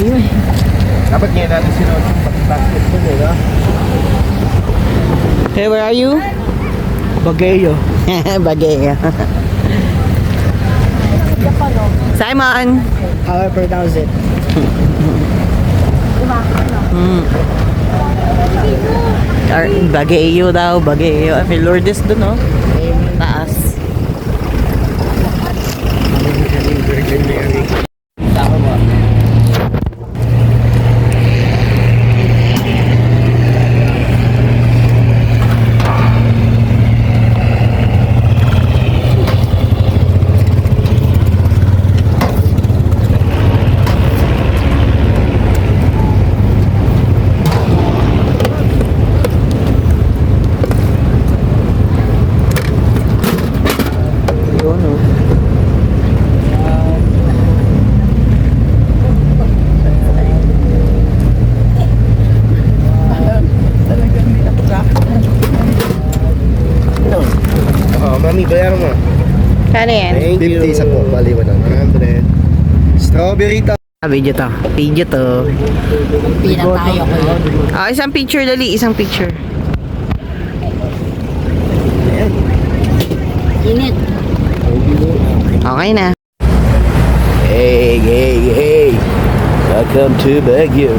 malayo eh. Dapat ngayon natin sinuot yung basketball eh, no? Hey, where are you? Baguio. Baguio. Simon! How I pronounce it? Baguio daw, Baguio. May Lourdes dun, no? Taas. Tama mo. Mami, bayaran mo. Ano yan? Thank you. 50 isa po, bali 100. Strawberry ta. Video to. Video to. Pila tayo ko. Isang picture dali, isang picture. Init. Okay na. Hey. Welcome to Baguio.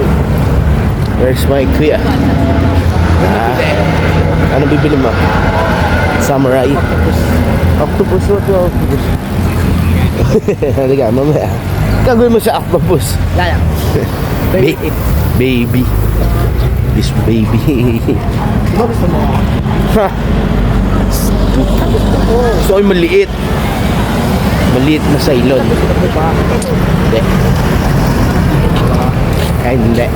Where's my kuya? Ano bibili mo? Samurai. Octopus. What the octopus? Halika, mamaya. Gagawin mo sa octopus. Lala. Baby. This baby. Gusto mo? Ha? So, ay maliit. Maliit na sailon. Hindi. Ay, hindi.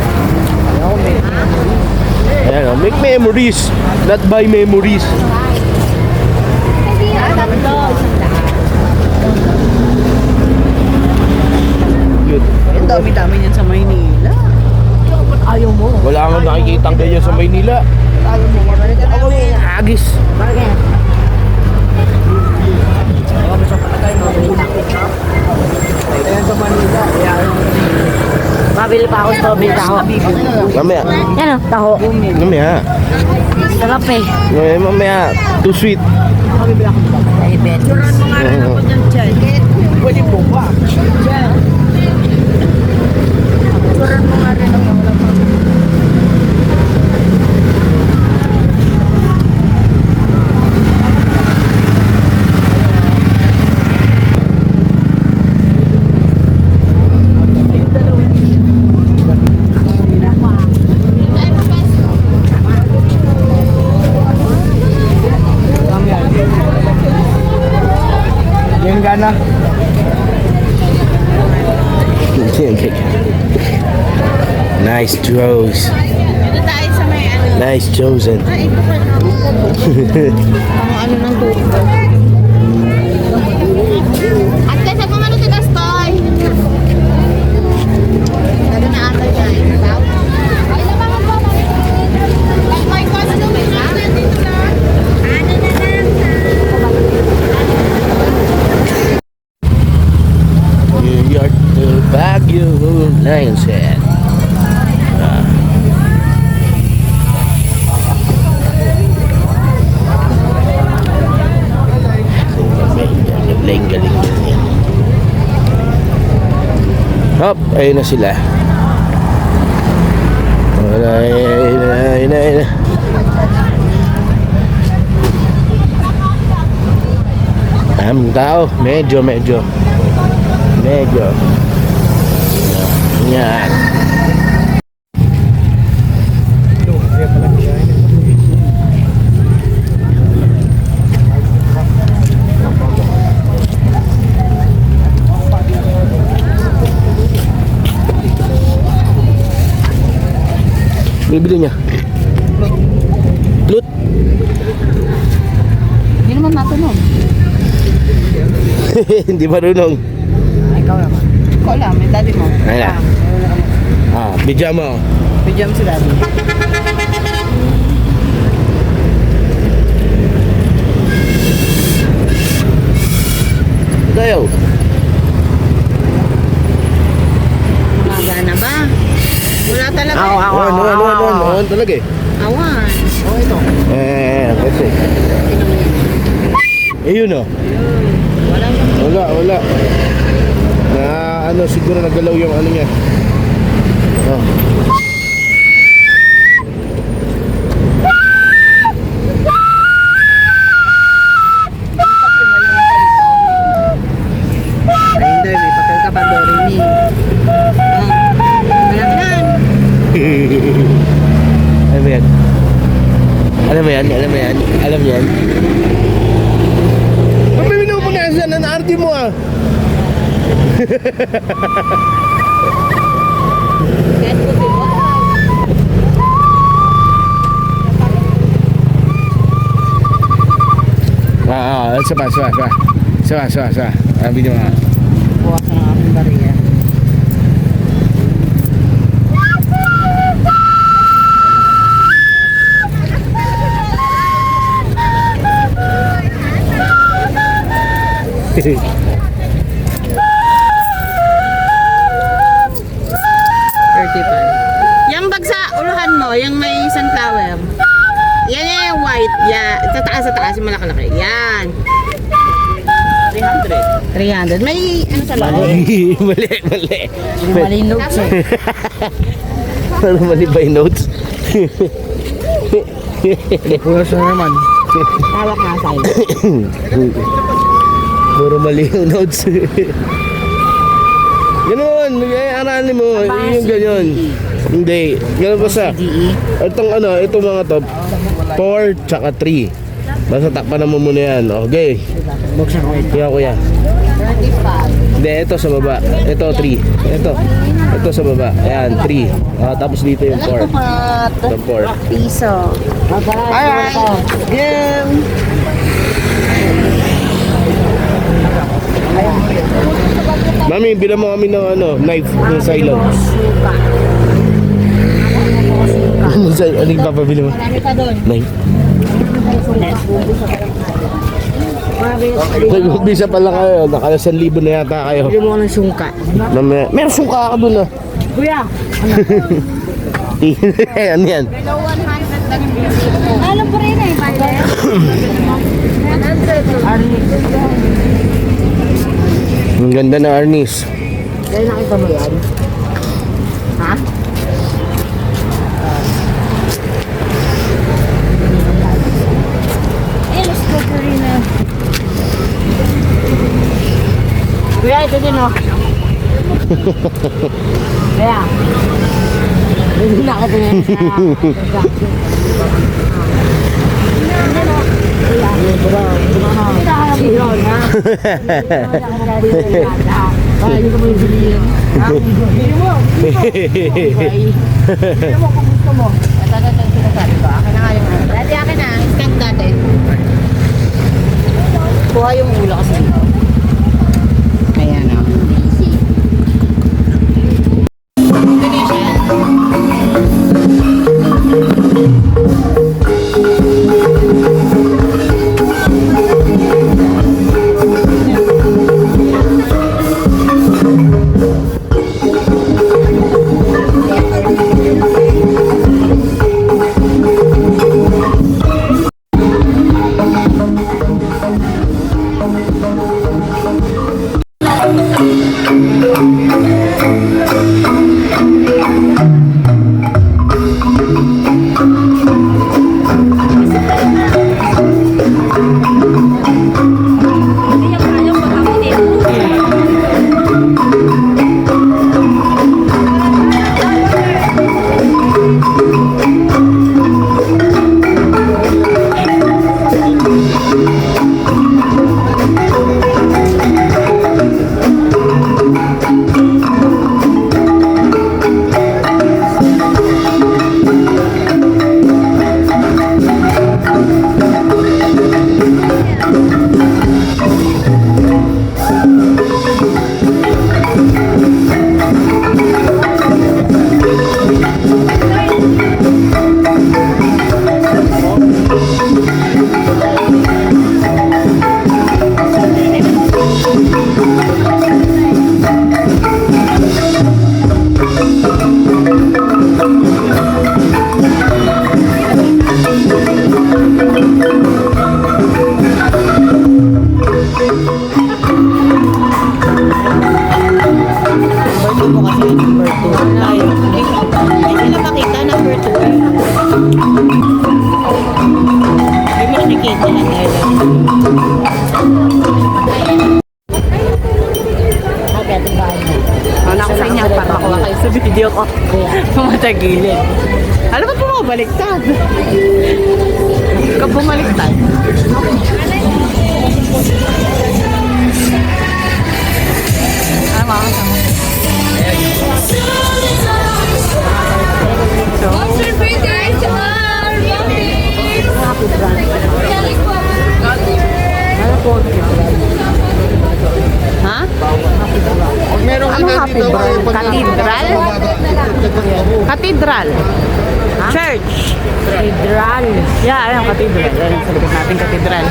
Ayan o, make memories. Not buy memories. Yun. Ang dami-dami niyan sa Maynila. Ba't ayaw mo? Wala nga nakikita ang ganyan sa Maynila. Ayaw mo. Ako yung agis. Bakit? Ayaw mo sa patagay mo. Ayan sa Manila. Mabili pa ako strawberry taho. Mamaya. Yan o, taho. Mamaya. Sarap eh. Mamaya. Too sweet. Diabetes. Pwede po ba? Turan mo nga rin ako. Yan gana. Nice throws. Nice chosen. Ang ano ng tubig. At kasi kung ano si Gastoy. Sabi na ata niya. Ay, labangan po. Gastoy ko, ano ba na? Dito na. Ano na lang. New York to Baguio, Lion's Head. Galing. Hop, ayun na sila. Ayun na. Ang tao, medyo. Yan. Bibili niya. Lut. Hindi naman matunog. Hindi marunong. Ikaw naman. Ikaw lang, may daddy mo. Ayun na. Bidya mo. Bidyan mo si daddy. Tayo. Magana ba? Awan talaga eh. Awan. Oh, ito. Kasi. Ayun o. Wala siyang Wala. Na ano, siguro nagalaw yung ano niya. Oh. Hindi, may papel ka pa, Doremi. Malaki Alam mo yan? Alam mo yan? Ang may pinupunasan na naarte mo ah. Kahit puti mo. Sawa. Sabi niyo nga. Bukas na ang aking bariya. Yung bag sa uluhan mo, yung may sunflower. Yan yung white. Yan. Sa taas, yung malaki-laki. Yan. 300. May ano sa loob? Mali. Mali notes eh. Ano mali ba yung notes? Pulos na naman. Tawak nga sa'yo. Puro mali yung notes. Ganon, aralin mo. Yung ganyan. Hindi. Ganun pa sa. Itong mga top 4 tsaka 3. Basta takpan mo muna yan. Okay. Buksan ko ito. Kaya kuya. 35. Hindi, ito sa baba. Ito 3. Ito sa baba. Ayan, 3. Tapos dito yung 4. Itong 4. Piso. Alright. Game! Mami, bilang mo kami ng knife ng silo. Anong papabili mo? Marami pa doon. Knife. Nag-umpisa pa lang kayo. Naka 1,000 na yata kayo. Bili mo ko ng sungka. Meron sungka ka dun ah. Kuya! Ano yan? Alam ko rin eh, pala. Ang ganda na Arnis. Kaya nakita mo yan? Ha? Kuya, ito din oh. Kaya. Hindi na ako din. Hindi ko mo yung bilihin. Bili mo. Bili mo kung gusto mo. Ito, sinasabi ko. Akin na nga yung ano. Dati akin na, skunk dati. Kuha yung ulo kasi. Ayan o. mo kasi number 2. Ay, hindi na makita number 2. Hindi mo nakikita na nila. Ano ko sa inyo, para makuha kayo sa video ko. Pumatagilid. Alam mo po mga baliktad. Ikaw bumaliktad. Ano mga kasama? What's your birthday tomorrow? Ha? Meron Ano happy brand? Cathedral? Cathedral? Church? Cathedral. Yeah, ayun, cathedral. Ayun, sa likod natin cathedral.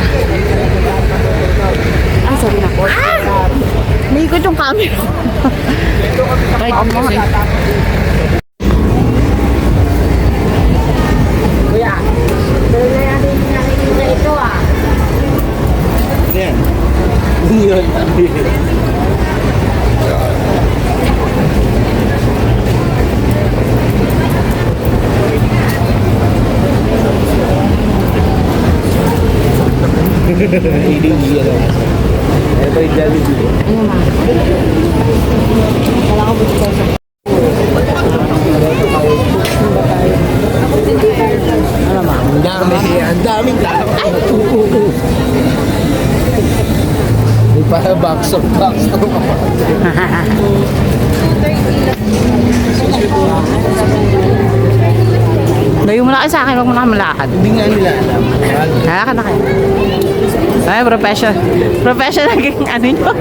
Ah, sorry na po. Ah! Naikot yung camera. Right, kasi. Kuya, tuloy na natin nakikita ito ah. Yan. Yun. Hindi yan. Ito yung Jollibee. Ang daming tao. May para box of box. Layo mo na kayo sa akin, huwag mo na kayo malakad. Hindi nga nila alam. Halakad na kayo. Ay, professional naging ano nyo.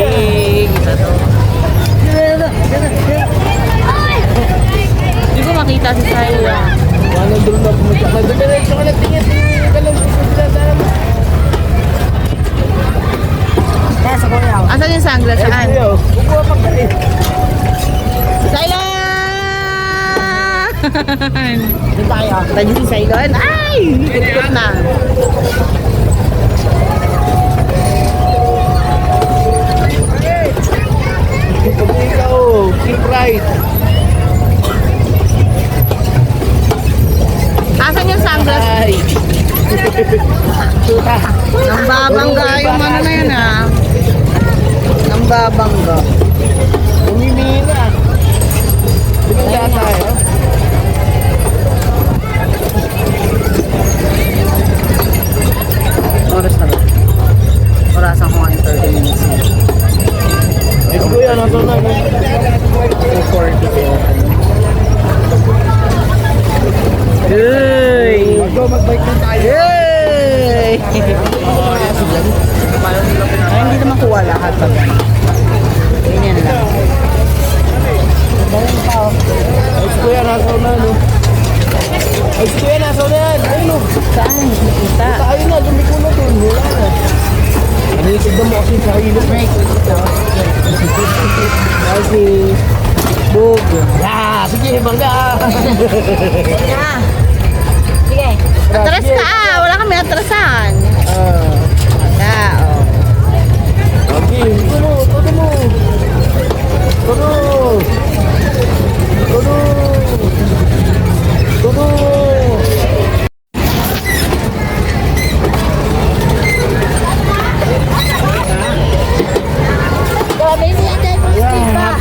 Hey, kita to. Hindi ko makita si Sayo. Ano doon na pumunta ka? Diretso ka na tingin. Asan yung sunglass? Saan? Bukuha pa ka rin. Cylon! Doon tayo. Tayo si Cylon. Ay! Ikot na. Pag ikaw, keep right. Asan yung sunglass? Ay. Nambabangga yung ano na yun ah. Nambabangga. Umimina. Bigla tayo. Oras na ba? Orasan ko ngayon 30 minutes na. Ay, kuya, nasa na. 240. Hey! Go, mag-bike na tayo. Hey! Ay, hindi naman kuha lahat pa. Ganyan lang. Ay, kuya, nasa na, no? Ay, kuya, nasa na yan. Ay, no. Saan? Kita. Tayo na, lumiko na dun. Wala na. Tignan mo kasi sa hilo. Kasi, bug. Ah, sige, bangga. Sige. Atras ka ah. Wala kami atrasan. Wala, oh. Okay, tulo.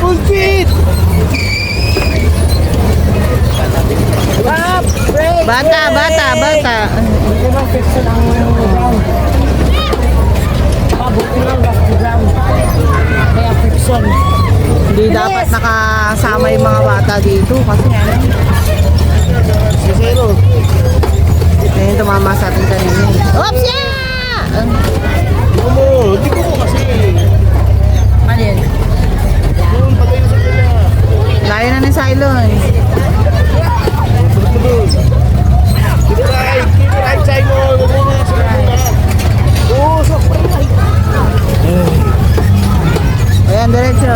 Full speed! Bata. Kaya friction. Hindi dapat nakasama yung mga bata dito kasi ano. Si Zero. Ayun, tumama sa ating kanina. Oops! Yeah! Hindi ko kasi. Ano yun? Doon, patayin sa kanya. Layo na ni Cylon. Keep right, Simon. Oo, so Ayan, diretso.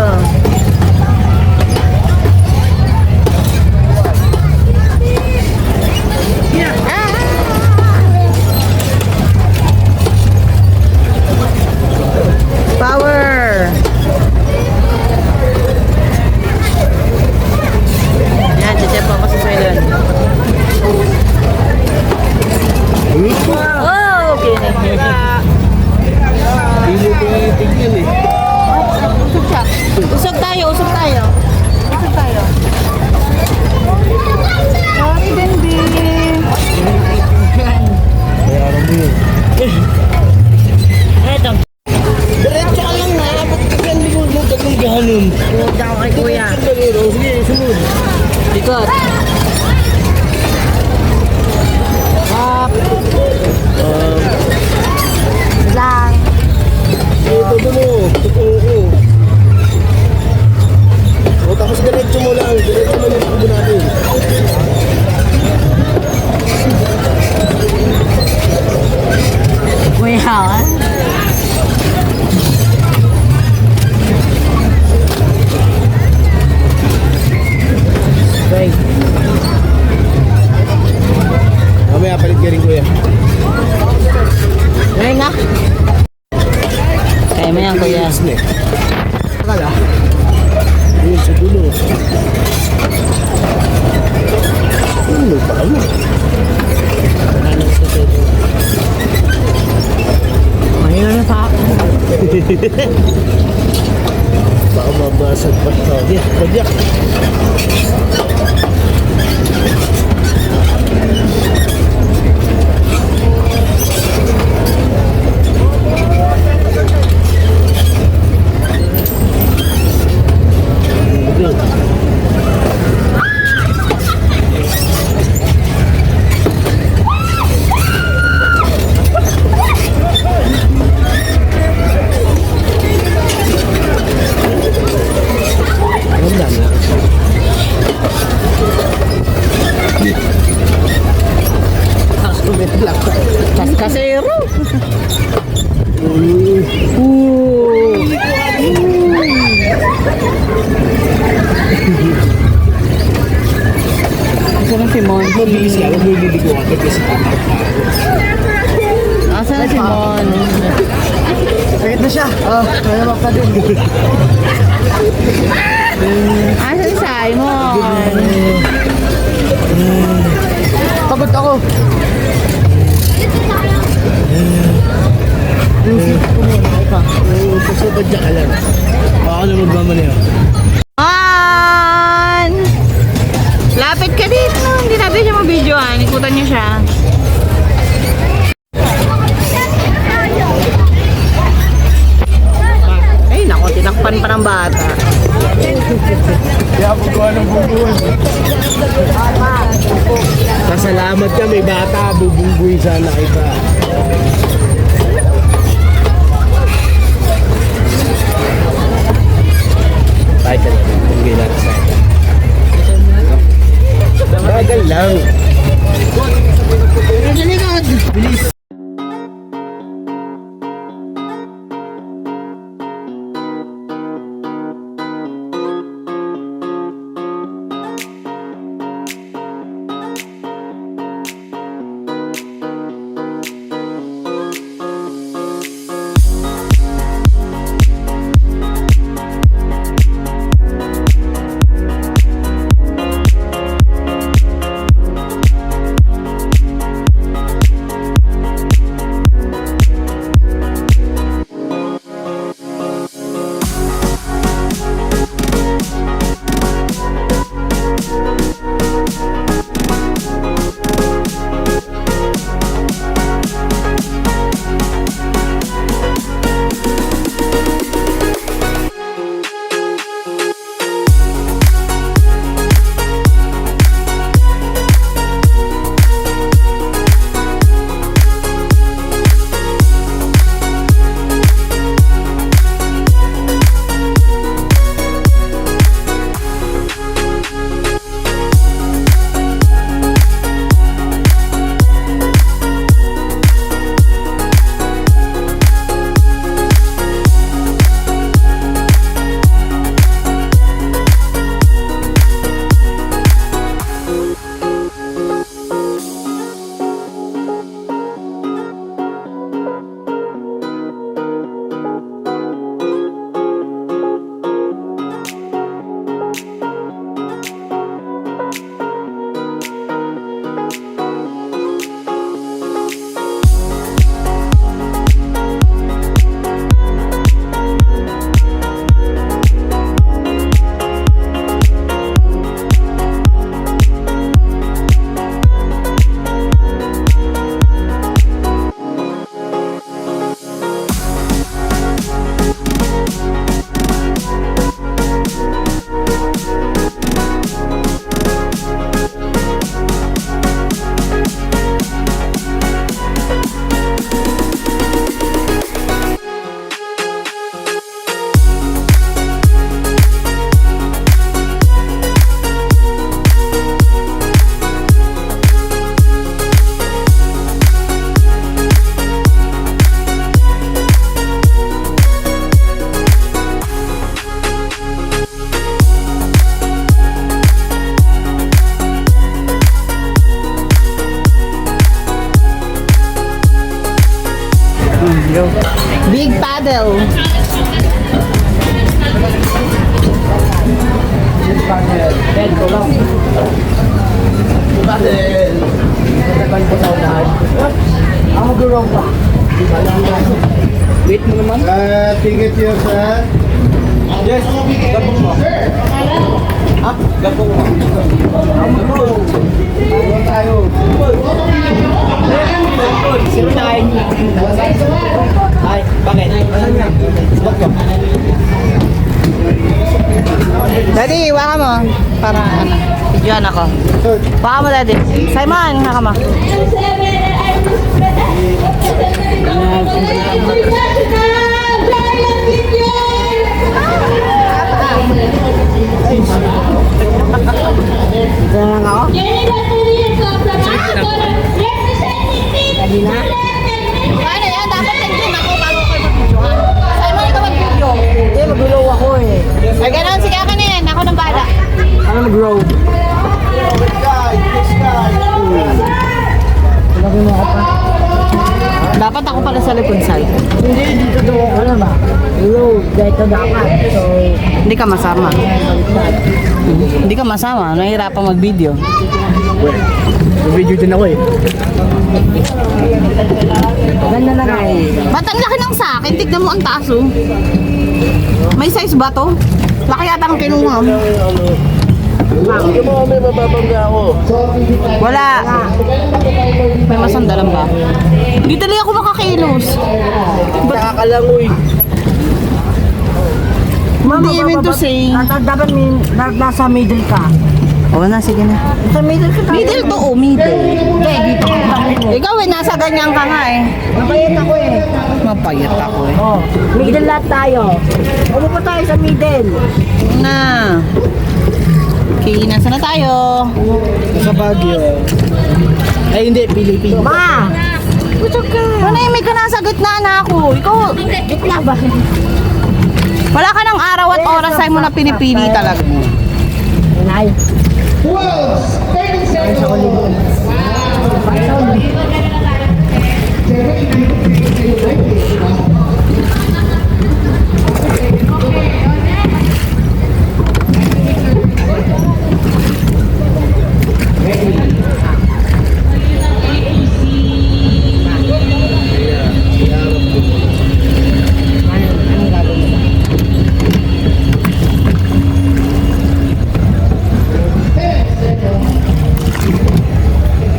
sunod. O sige, sunod. Ikot. Up. Lang. Ito mo. Totoo ko. O tapos diretso mo lang. Diretso mo lang tubo natin. Kuya. Okay. Mamaya palit ka rin kuya. Ngayon nga. Kaya mo yan, kuya. Snake. Akala. Yun sa dulo. Ano ba ano? Mahina na sa akin. Baka mabasag pa ito. Padyak. Kasero. Ito na si Mon. Mabilis lang. Huwag mo ililiko agad kasi Asa na si Mon? sakit na siya. Kaya ka din. Asa si Simon? Pagod ako. Pasubad niya ka lang. Ako na magmamaneho. Mon! Lapit ka dito. Hindi natin siya mabidyoan. Ikutan niyo siya. Ay, naku. Tinakpan pa ng bata. Kaya pagkuha ng bungguan. Pasalamat ka, may bata. Bubungguin sana kita. Tayo ka lang. Bungguin natin sa akin. Bagal lang. Bilis. Big paddle. Wait mo naman. Ticket yun, sir. Yes, gabong mo. Ha? Gabong mo. Sino na kain? Ay, bakit? Ba't ka? Daddy, waka mo. Para ano. Videoan ako. Waka mo, Daddy. Simon, waka mo. Ito na lang ako. Ano yan? Dapat nag-zoom ako bago kayo mag-videohan. Simon, ikaw mag-video. Hindi, mag-grow ako eh. Ay, ganun. Sige, akin na yan. Ako nang bala. Ano mag-grow? Lagi mo ako pa. Dapat ako pala sa likod side. Hindi, dito daw ako na ba? Hello, dito dapat. So, hindi ka masama. Hindi ka masama. Nahihirapan mag-video. Video din ako eh. Ganda na nga eh. Ba't ang laki ng sa akin? Tignan mo ang taas, oh. May size ba to? Laki yata ang kinuha mo. Hindi mo kami mababangga ako. Wala. May masandalan ba? Hindi talaga ako makakilos. Nakakalangoy. Hindi even to say. Dapat nasa middle ka. Oo na, sige na. Sa middle ka tayo. Middle to, oh, middle. Hindi, dito ka. Ikaw eh, nasa ganyan ka nga eh. Mapayat ako eh. Mapayat ako eh. Oh, middle lahat tayo. Ano pa tayo sa middle? Na. Okay, nasa na tayo? Sa Baguio. Ay, hindi. Pilipinas. Ma! Putok ka. Manahimik ka nasa gitna na ako. Ikaw, Gitna ba? wala ka ng araw at oras ay mo na pinipili talaga. Inay.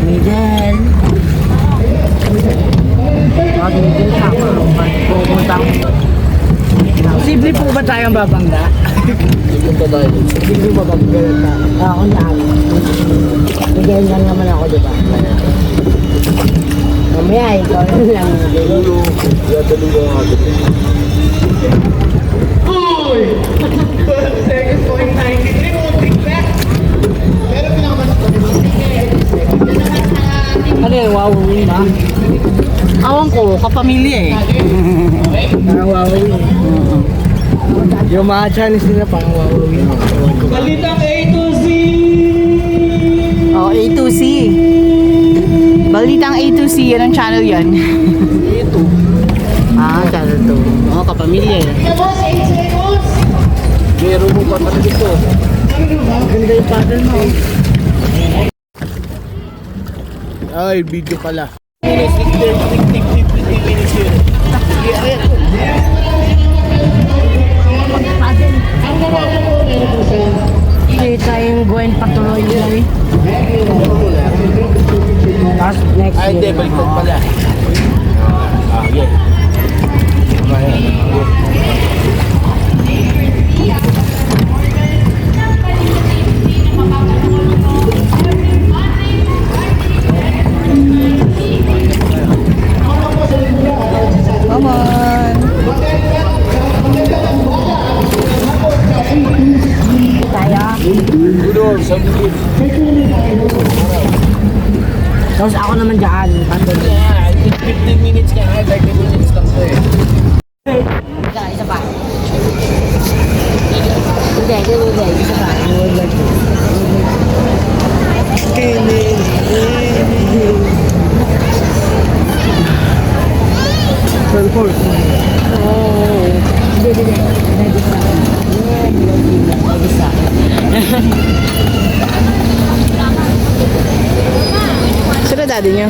Middle. Middle ka pa. Pupunta ko. Posible po ba tayong babangga? Punta tayo. Posible ba babangga na? Ako lang. Middle lang naman ako, di ba? Mamaya, ikaw lang. Dadali ko ang agad. Ano yan? Wawawin ba? Awan ko, kapamilya eh. Parang wawawin. Yung mga Chinese nila parang wawawin. Balitang A to Z! Oh, A to C. Balitang A to C, yan ang channel yan. Ito. Ah, channel 2. Oh, kapamilya eh. Meron mo pa talaga ito. Ganda yung pattern mo. Ay, video pala. Hindi tayong going patuloy yun. Tapos next Ay, hindi. year. Baliktad pala. Yeah. Come on. Tayo. Udol, sa bukid. Tapos ako naman dyan. Patuloy. 15 minutes ka nga. 30 minutes lang ko eh. Isa pa. Hindi. Isa pa. Purple. Sino daddy niyo?